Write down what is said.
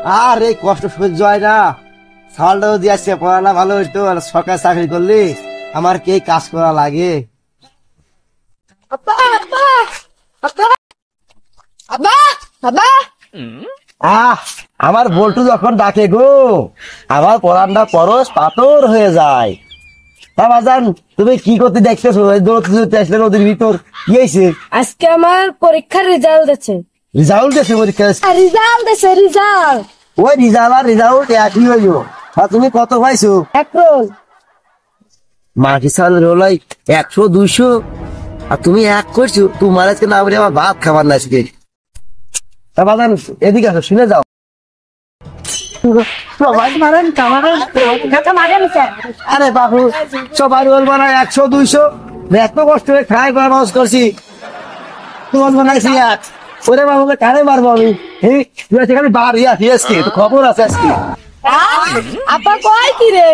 আর এই কষ্ট সহ্য হয় না। সালটাও দিয়ে আসছে, পড়ানা ভালো হইতো, আর সরকারি চাকরি করলে আমার কে কাজ করা লাগে। আব্বা আব্বা আব্বা আব্বা আব্বা আহ আমার বল্টু যখন ডাকে গো, আমার পরানটা পরশ পাথর হয়ে যায়। তা বাজান, তুমি কি করতে দেখতেছো? দৌড়তে আসলে নদীর ভিতর কি হয়েছে? আজকে আমার পরীক্ষার রেজাল্ট আছে। রিজাল্ট দিয়েছে পরীক্ষা? রেজাল্ট আছে, রেজাল্ট ওই রিজাল্ট আর রিজাল্ট একই হইল। আর তুমি কত পাইছো? এক রোল। মাটি চাল হলাই 100 200, আর তুমি এক করছো। তোমার আজকে না বলে আমার ভাত খাবার না আজকে। তা বাজান এদিকে আসো, শুনে যাও। আরে বাবু, সবাই বলবো না 100 200, এত কষ্ট করে খাই মানুষ করছি, তোমার বানাইছি এক। ওরে বাবুকে কারে মারবো আমি? তুই সেখানে বাড়ি আসি আজকে, তো খবর আছে আজকে। আব্বা কয় কি রে?